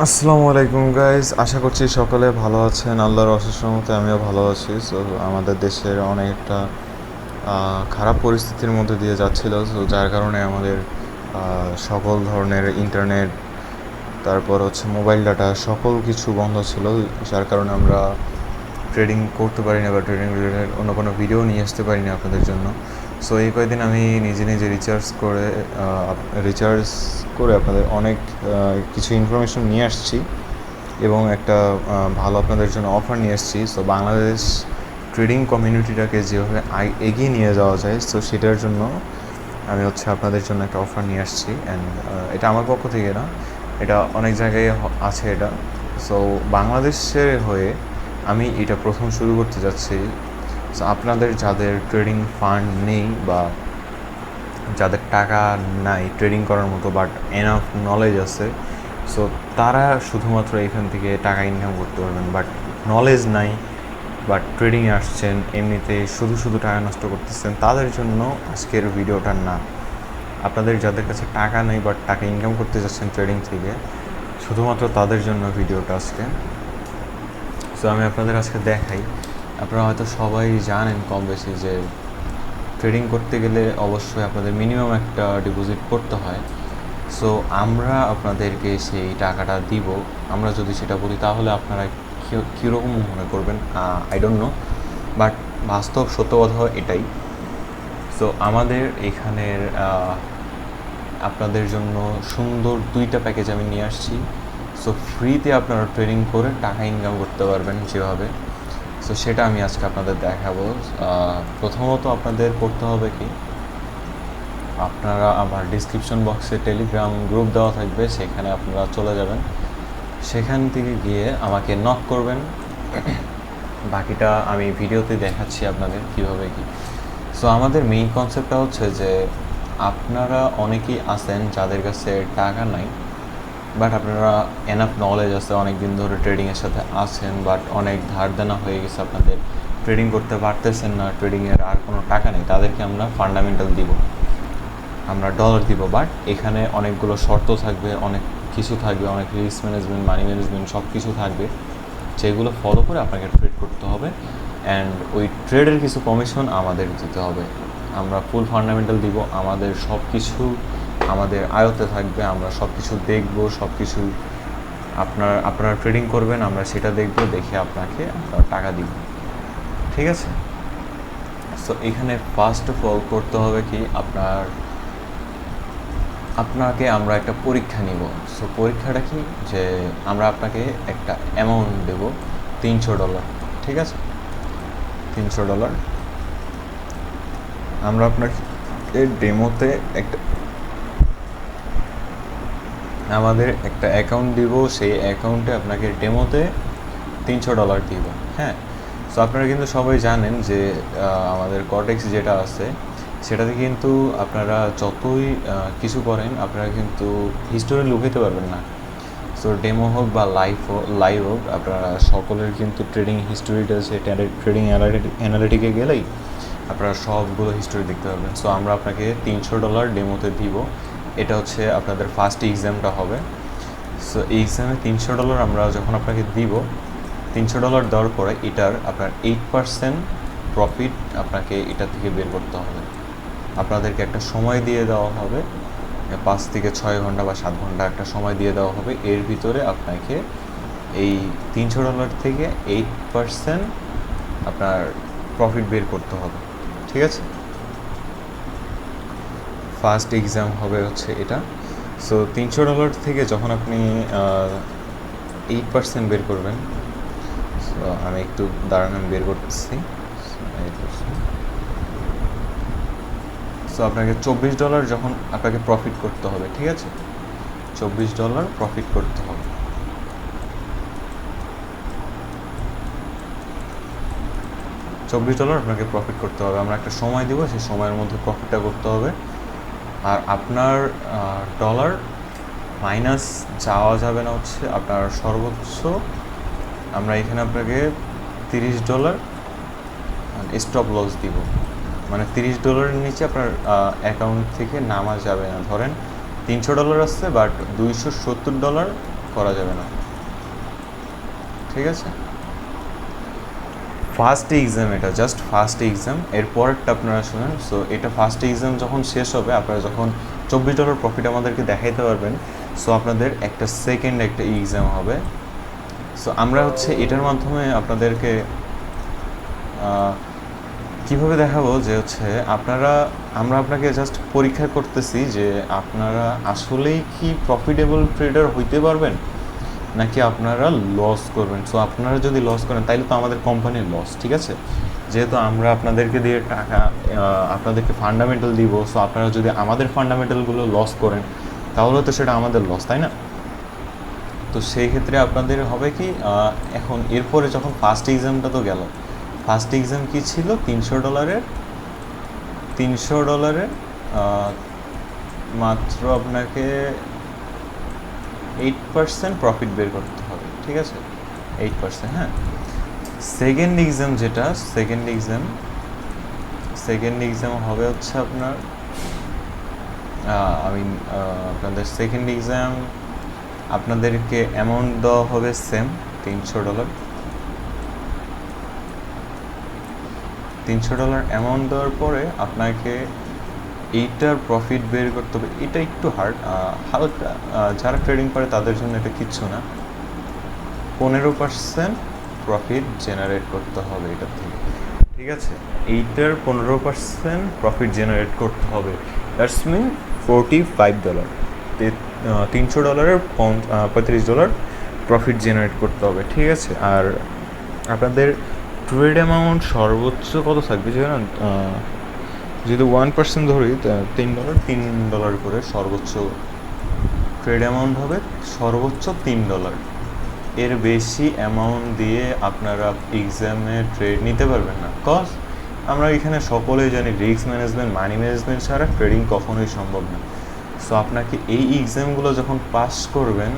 আসসালামু আলাইকুম গাইজ, আশা করছি সকলে ভালো আছেন। আল্লাহর অশেষ রহমতে আমিও ভালো আছি। সো আমাদের দেশের অনেকটা খারাপ পরিস্থিতির মধ্যে দিয়ে যাচ্ছিল, সো যার কারণে আমাদের সকল ধরনের ইন্টারনেট, তারপর হচ্ছে মোবাইল ডাটা সকল কিছু বন্ধ ছিল, যার কারণে আমরা ট্রেডিং করতে পারি না বা ট্রেডিং রিলেটেড অন্য কোনো ভিডিও নিয়ে আসতে পারি না আপনাদের জন্য। সো এই কয়েকদিন আমি নিজে নিজে রিচার্জ করে আপনাদের অনেক কিছু ইনফরমেশন নিয়ে আসছি এবং একটা ভালো আপনাদের জন্য অফার নিয়ে এসেছি। সো বাংলাদেশ ট্রেডিং কমিউনিটিটাকে যেভাবে এগিয়ে নিয়ে যাওয়া যায়, সো সেটার জন্য আমি আপনাদের জন্য একটা অফার নিয়ে আসছি। অ্যান্ড এটা আমার পক্ষ থেকে না, এটা অনেক জায়গায় আছে এটা। সো বাংলাদেশের হয়ে আমি এটা প্রথম শুরু করতে যাচ্ছি। সো আপনাদের যাদের ট্রেডিং ফান্ড নেই বা যাদের টাকা নাই ট্রেডিং করার মতো, বাট এনাফ নলেজ আছে, সো তারা শুধুমাত্র এখান থেকে টাকা ইনকাম করতে পারবেন। বাট নলেজ নাই, বাট ট্রেডিংয়ে আসছেন, এমনিতে শুধু শুধু টাকা নষ্ট করতেছেন, তাদের জন্য আজকের ভিডিওটা না। আপনাদের যাদের কাছে টাকা নেই বাট টাকা ইনকাম করতে যাচ্ছেন ট্রেডিং থেকে, শুধুমাত্র তাদের জন্য ভিডিওটা আজকে। সো আমি আপনাদের আজকে দেখাই। আপনারা হয়তো সবাই জানেন কম বেশি যে ট্রেডিং করতে গেলে অবশ্যই আপনাদের মিনিমাম একটা ডিপোজিট করতে হয়। সো আমরা আপনাদেরকে সেই টাকাটা দিব। আমরা যদি সেটা বলি তাহলে আপনারা কীরকম মনে করবেন আই ডোন্ট নো, বাট বাস্তব সত্য কথা এটাই। সো আমাদের এখানের আপনাদের জন্য সুন্দর দুইটা প্যাকেজ আমি নিয়ে আসছি। সো ফ্রিতে আপনারা ট্রেডিং করে টাকা ইনকাম করতে পারবেন যেভাবে, সো সেটা আমি আজকে আপনাদের দেখাবো। প্রথমত আপনাদের করতে হবে কি, আপনারা আমার ডিসক্রিপশন বক্সে টেলিগ্রাম গ্রুপ দেওয়া থাকবে, সেখানে আপনারা চলে যাবেন। সেখান থেকে গিয়ে আমাকে নক করবেন, বাকিটা আমি ভিডিওতে দেখাচ্ছি আপনাদের কীভাবে কি। সো আমাদের মেইন কনসেপ্টটা হচ্ছে যে আপনারা অনেকেই আছেন যাদের কাছে টাকা নাই, বাট আপনারা এনাফ নলেজ আছে, অনেক দিন ধরে ট্রেডিংয়ের সাথে আছেন, বাট অনেক ধার দেনা হয়ে গেছে, আপনাদের ট্রেডিং করতে পারতেছেন না, ট্রেডিংয়ের আর কোনো টাকা নেই, তাদেরকে আমরা ফান্ডামেন্টাল দিব, আমরা ডলার দিব। বাট এখানে অনেকগুলো শর্ত থাকবে, অনেক কিছু থাকবে, অনেক রিস্ক ম্যানেজমেন্ট, মানি ম্যানেজমেন্ট সব কিছু থাকবে, যেগুলো ফলো করে আপনাকে ট্রেড করতে হবে। অ্যান্ড ওই ট্রেডের কিছু কমিশন আমাদের দিতে হবে। আমরা ফুল ফান্ডামেন্টাল দিব, আমাদের সব কিছু আমাদের আয়ত্তে থাকবে, আমরা সব কিছু দেখবো, সব কিছু আপনারা ট্রেডিং করবেন, আমরা সেটা দেখবো, দেখে আপনাকে টাকা দিব, ঠিক আছে? সো এখানে ফার্স্ট অফ অল করতে হবে কি, আপনাকে আমরা একটা পরীক্ষা নিব। সো পরীক্ষাটা কি, যে আমরা আপনাকে একটা অ্যামাউন্ট দেব $300, ঠিক আছে? $300 আমরা আপনাকে ডেমোতে আমাদের একটা অ্যাকাউন্ট দিব, সেই অ্যাকাউন্টে আপনাকে ডেমোতে $300 দিব। হ্যাঁ, সো আপনারা কিন্তু সবাই জানেন যে আমাদের কর্টেক্স যেটা আছে সেটাতে কিন্তু আপনারা যতই কিছু করেন আপনারা কিন্তু হিস্টোরি লুকাইতে পারবেন না। সো ডেমো হোক বা লাইভ হোক, আপনারা সকলের কিন্তু ট্রেডিং হিস্টোরিটা আছে, ট্রেডিং অ্যানালিটিকে গেলেই আপনারা সবগুলো হিস্টোরি দেখতে পারবেন। সো আমরা আপনাকে $300 ডেমোতে দিব। এটা হচ্ছে আপনাদের ফার্স্ট এক্সামটা হবে। সো এই এক্সামে $300 আমরা যখন আপনাকে দিব, $300 দেওয়ার পরে এটার আপনার 8% প্রফিট আপনাকে এটা থেকে বের করতে হবে। আপনাদেরকে একটা সময় দিয়ে দেওয়া হবে, 5 থেকে 6 ঘন্টা বা 7 ঘন্টা একটা সময় দিয়ে দেওয়া হবে। এর ভিতরে আপনাকে এই $300 থেকে 8% আপনার প্রফিট বের করতে হবে, ঠিক আছে? ফার্স্ট এক্সাম হবে হচ্ছে এটা। সো $300 থেকে যখন আপনি 8% বের করবেন, সো আমি একটু দাঁড়ান, আমি বের করতেছি। সো আপনাকে $24 যখন আপনাকে প্রফিট করতে হবে, ঠিক আছে? $24 প্রফিট করতে হবে। $24 আপনাকে প্রফিট করতে হবে। আমরা একটা সময় দিব, সেই সময়ের মধ্যে প্রফিটটা করতে হবে। আর আপনার ডলার মাইনাস যাওয়া যাবে না, হচ্ছে আপনার সর্বোচ্চ আমরা এখানে আপনাকে $30 স্টপ লস দিব, মানে $30 নিচে আপনার অ্যাকাউন্ট থেকে নামা যাবে না। ধরেন $300 আসছে, বাট $270 করা যাবে না, ঠিক আছে? ফার্স্ট এক্সাম, এটা জাস্ট ফার্স্ট এক্সাম, এরপরটা আপনারা শুনেন। সো এটা ফার্স্ট এক্সাম যখন শেষ হবে, আপনারা যখন $24 প্রফিট আমাদেরকে দেখাইতে পারবেন, সো আপনাদের একটা সেকেন্ড একটা এক্সাম হবে। সো আমরা হচ্ছে এটার মাধ্যমে আপনাদেরকে কীভাবে দেখাবো যে হচ্ছে আমরা আপনাকে জাস্ট পরীক্ষা করতেছি যে আপনারা আসলেই কি প্রফিটেবল ট্রেডার হইতে পারবেন নাকি আপনারা লস করবেন। সো আপনারা যদি লস করেন তাইলে তো আমাদের কোম্পানির লস, ঠিক আছে? যেহেতু আমরা আপনাদেরকে দিয়ে টাকা আপনাদেরকে ফান্ডামেন্টাল দিব, সো আপনারা যদি আমাদের ফান্ডামেন্টালগুলো লস করেন তাহলে তো সেটা আমাদের লস, তাই না? তো সেই ক্ষেত্রে আপনাদের হবে কি, এখন এরপরে যখন ফার্স্ট এক্সামটা তো গেল, ফার্স্ট এক্সাম কী ছিল? $300 মাত্র আপনাকে 8% প্রফিট বের করতে হবে, ঠিক আছে? 8%, হ্যাঁ। সেকেন্ড এক্সাম হবে হচ্ছে আপনার আপনাদের সেকেন্ড এক্সাম আপনাদেরকে অ্যামাউন্ট দেওয়া হবে সেম $300 অ্যামাউন্ট দেওয়ার পরে আপনাকে এইটার প্রফিট বের করতে হবে। এটা একটু হার্ড, হালকা, যারা ট্রেডিং করে তাদের জন্য এটা কিচ্ছু না। 15% প্রফিট জেনারেট করতে হবে এটার থেকে, ঠিক আছে? এইটার 15% প্রফিট জেনারেট করতে হবে, দ্যাটস মিন $45। $300 $35 প্রফিট জেনারেট করতে হবে, ঠিক আছে? আর আপনাদের ট্রেড অ্যামাউন্ট সর্বোচ্চ কত থাকবে জানেন? যদি 1% ধরি, $3 করে সর্বোচ্চ ট্রেড অ্যামাউন্ট হবে, সর্বোচ্চ $3। এর বেশি অ্যামাউন্ট দিয়ে আপনারা এক্সামে ট্রেড নিতে পারবেন না, কজ আমরা এখানে সকলেই জানি রিস্ক ম্যানেজমেন্ট, মানি ম্যানেজমেন্ট ছাড়া ট্রেডিং কখনোই সম্ভব না। সো আপনাকে এই এক্সামগুলো যখন পাস করবেন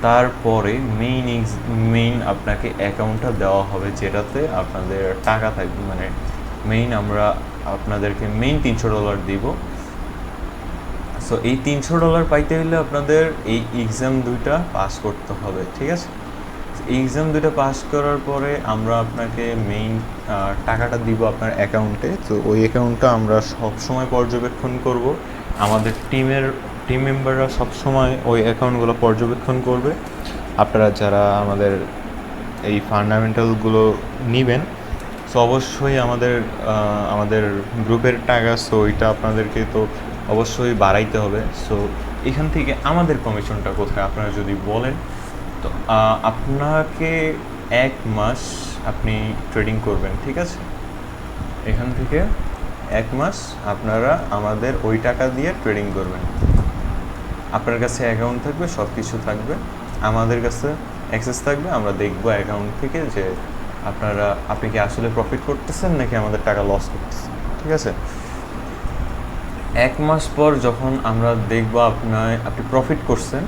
তারপরে মেইন আপনাকে অ্যাকাউন্টটা দেওয়া হবে যেটাতে আপনাদের টাকা থাকবে, মানে আমরা আপনাদেরকে $300 দিব। সো এই $300 পাইতে হলে আপনাদের এই এক্সাম দুইটা পাস করতে হবে, ঠিক আছে? এই এক্সাম দুইটা পাস করার পরে আমরা আপনাকে টাকাটা দিব আপনার অ্যাকাউন্টে। তো ওই অ্যাকাউন্টটা আমরা সবসময় পর্যবেক্ষণ করব, আমাদের টিম মেম্বাররা সবসময় ওই অ্যাকাউন্টগুলো পর্যবেক্ষণ করবে। আপনারা যারা এই ফান্ডামেন্টালগুলো নেবেন, সো অবশ্যই আমাদের গ্রুপের টাকা, সো ওইটা আপনাদেরকে তো অবশ্যই বাড়াইতে হবে। সো এখান থেকে আমাদের কমিশনটা কোথায় আপনারা যদি বলেন, তো আপনাকে 1 মাস আপনি ট্রেডিং করবেন, ঠিক আছে? এখান থেকে 1 মাস আপনারা আমাদের ওই টাকা দিয়ে ট্রেডিং করবেন। আপনার কাছে অ্যাকাউন্ট থাকবে, সব কিছু থাকবে, আমাদের কাছে অ্যাক্সেস থাকবে। আমরা দেখবো অ্যাকাউন্ট থেকে যে আপনি কি আসলে প্রফিট করতেছেন নাকি আমাদের টাকা লস করতেছেন, ঠিক আছে? 1 মাস পর যখন আমরা দেখবো আপনি প্রফিট করছেন,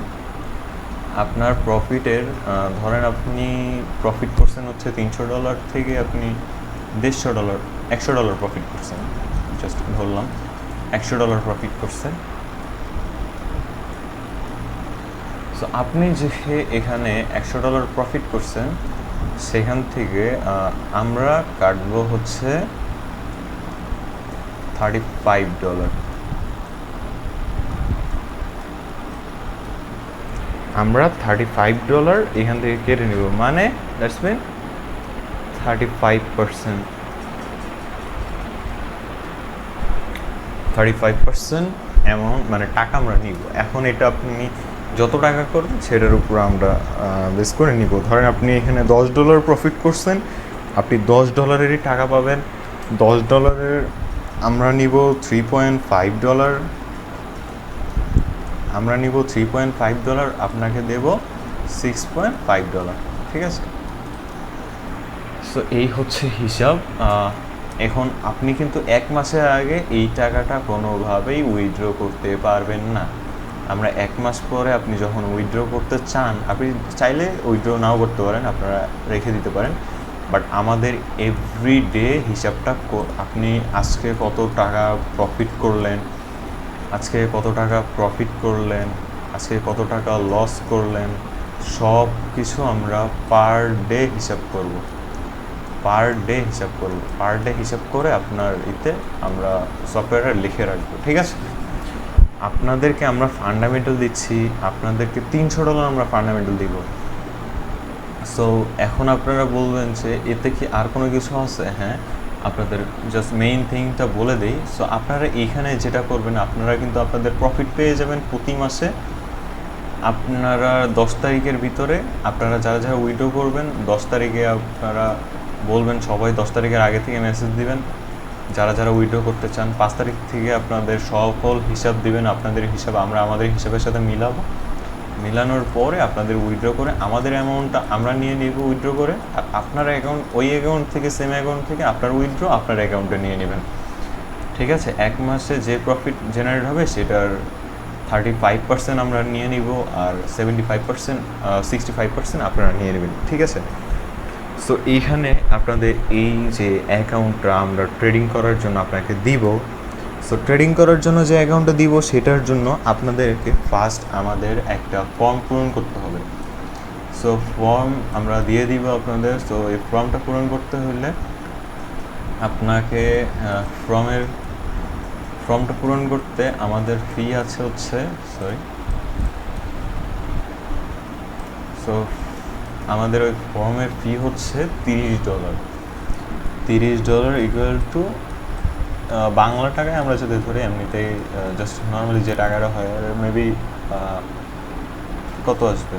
আপনার প্রফিটের ধরেন আপনি প্রফিট করছেন হচ্ছে $300 থেকে আপনি $100 প্রফিট করছেন, জাস্ট ধরলাম $100 প্রফিট করছেন। সো আপনি যে এখানে $100 প্রফিট করছেন, সেখান থেকে আমরা কাটবো হচ্ছে $35। আমরা $35 এখান থেকে কেটে নিব, মানে দ্যাটস মিন 35% অ্যামাউন্ট, মানে টাকা আমরা নিব। এখন এটা আপনি যত টাকা করবেন সেটার উপর আমরা বেস করে নিব। ধরেন আপনি এখানে $10 প্রফিট করছেন, আপনি $10 টাকা পাবেন। $10 আমরা নিব $3.5, আপনাকে দেব $6.5, ঠিক আছে? সো এই হচ্ছে হিসাব। এখন আপনি কিন্তু 1 মাসের আগে এই টাকাটা কোনোভাবেই উইথড্র করতে পারবেন না। আমরা 1 মাস পরে আপনি যখন উইথড্র করতে চান, আপনি চাইলে উইথড্র নাও করতে পারেন, আপনারা রেখে দিতে পারেন। বাট আমাদের এভরিডে হিসাবটা আপনি আজকে কত টাকা প্রফিট করলেন, আজকে কত টাকা লস করলেন, সব কিছু আমরা পার ডে হিসাব করব, পার ডে হিসাব করে আপনার আমরা সফটওয়্যারে লিখে রাখবো, ঠিক আছে? আপনাদেরকে আমরা ফান্ডামেন্টাল দিচ্ছি, আপনাদেরকে $300 আমরা ফান্ডামেন্টাল দিব। সো এখন আপনারা বলবেন যে এতে কি আর কোনো কিছু আছে? হ্যাঁ, আপনাদের জাস্ট মেইন থিংটা বলে দেই। সো আপনারা এইখানে যেটা করবেন, আপনারা কিন্তু আপনাদের প্রফিট পেয়ে যাবেন প্রতি মাসে। আপনারা 10 তারিখের ভিতরে আপনারা যারা যারা উইথড্র করবেন, 10 তারিখে আপনারা বলবেন, সবাই 10 তারিখের আগে থেকে মেসেজ দিবেন যারা যারা উইথড্র করতে চান। 5 তারিখ থেকে আপনাদের সকল হিসাব দিবেন, আপনাদের হিসাব আমরা আমাদের হিসাবের সাথে মিলানোর পরে আপনাদের উইথড্র করে আমাদের অ্যামাউন্টটা আমরা নিয়ে নিব উইথড্র করে, আর আপনার অ্যাকাউন্ট ওই অ্যাকাউন্ট থেকে সেম অ্যাকাউন্ট থেকে আপনার উইথড্র আপনার অ্যাকাউন্টে নিয়ে নেবেন, ঠিক আছে? এক মাসে যে প্রফিট জেনারেট হবে সেটার 35% আমরা নিয়ে নিব, আর 65% আপনারা নিয়ে নেবেন, ঠিক আছে? সো এইখানে আপনাদের এই যে অ্যাকাউন্টটা আমরা ট্রেডিং করার জন্য আপনাকে দিব, সো ট্রেডিং করার জন্য যে অ্যাকাউন্টটা দিব সেটার জন্য আপনাদেরকে ফার্স্ট আমাদের একটা ফর্ম পূরণ করতে হবে। সো ফর্ম আমরা দিয়ে দিব আপনাদের। সো এই ফর্মটা পূরণ করতে হলে আপনাকে ফর্মটা পূরণ করতে আমাদের ফি আছে হচ্ছে সো আমাদের ওই ফর্মের ফি হচ্ছে $30 ইকুয়াল টু বাংলা টাকায় আমরা যদি ধরি, এমনিতেই জাস্ট নর্মালি যে টাকাটা হয় মেবি কত আসবে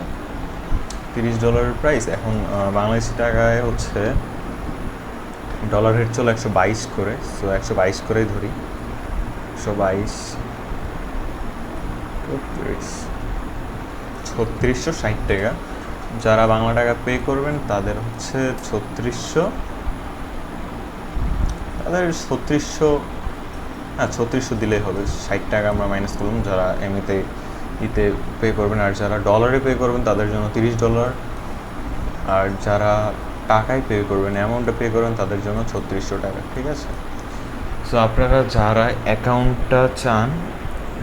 $30 প্রাইস। এখন বাংলাদেশি টাকায় হচ্ছে ডলার রেট চলো 122 করে, সো 122 করেই ধরি, 122 3660 টাকা। যারা বাংলা টাকা পে করবেন তাদের হচ্ছে 3600 দিলেই হবে, 60 টাকা আমরা মাইনাস করলাম যারা এমনিতে পে করবেন। আর যারা ডলারে পে করবেন তাদের জন্য $30, আর যারা টাকায় পে করবেন, অ্যামাউন্টে পে করবেন তাদের জন্য 3600 টাকা, ঠিক আছে? সো আপনারা যারা অ্যাকাউন্টটা চান,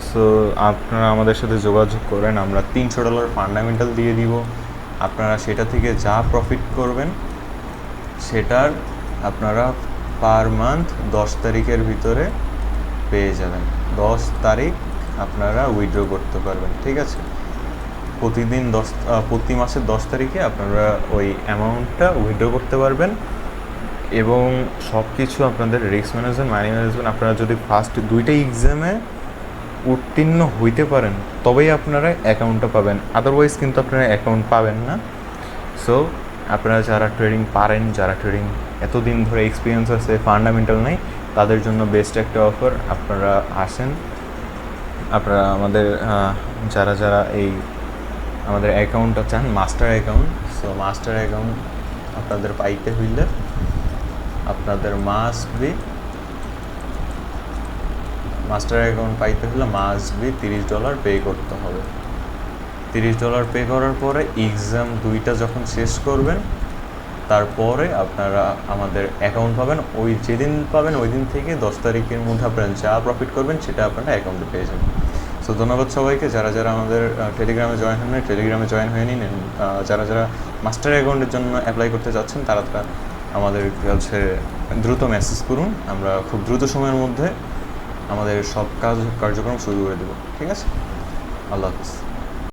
সো আপনারা আমাদের সাথে যোগাযোগ করেন, আমরা $300 ফান্ডামেন্টাল দিয়ে দিব। আপনারা সেটা থেকে যা প্রফিট করবেন সেটার আপনারা পার মান্থ 10 তারিখের ভিতরে পেয়ে যাবেন। 10 তারিখ আপনারা উইথড্র করতে পারবেন, ঠিক আছে? প্রতি মাসের 10 তারিখে আপনারা ওই অ্যামাউন্টটা উইথড্র করতে পারবেন। এবং সব কিছু আপনাদের রিস্ক ম্যানেজমেন্ট, মানি ম্যানেজমেন্ট, আপনারা যদি ফার্স্ট 2টা এক্সামে উত্তীর্ণ হইতে পারেন তবেই আপনারা অ্যাকাউন্টটা পাবেন, আদারওয়াইজ কিন্তু আপনারা অ্যাকাউন্ট পাবেন না। সো আপনারা যারা ট্রেডিং পারেন, যারা ট্রেডিং এতদিন ধরে এক্সপিরিয়েন্স আছে, ফান্ডামেন্টাল নেই, তাদের জন্য বেস্ট একটা অফার। আপনারা আসেন, আপনারা আমাদের যারা যারা আমাদের অ্যাকাউন্টটা চান, master account, so master account আপনাদের পাইতে হইলে আপনাদের মাস্ট বি $30 পে করতে হবে। $30 পে করার পরে এক্সাম 2টা যখন শেষ করবেন তারপরে আপনারা আমাদের অ্যাকাউন্ট পাবেন। যেদিন পাবেন ওই দিন থেকে 10 তারিখের মধ্যে আপনারা যা প্রফিট করবেন সেটা আপনারা অ্যাকাউন্টে পেয়ে যাবেন। সো ধন্যবাদ সবাইকে। যারা যারা আমাদের টেলিগ্রামে জয়েন হন, টেলিগ্রামে জয়েন হয়ে নিন। যারা যারা মাস্টার অ্যাকাউন্টের জন্য অ্যাপ্লাই করতে চাচ্ছেন তারা আমাদের হচ্ছে দ্রুত মেসেজ করুন, আমরা খুব দ্রুত সময়ের মধ্যে আমাদের সব কার্যক্রম শুরু করে দেবো, ঠিক আছে? আল্লাহ হাফিজ।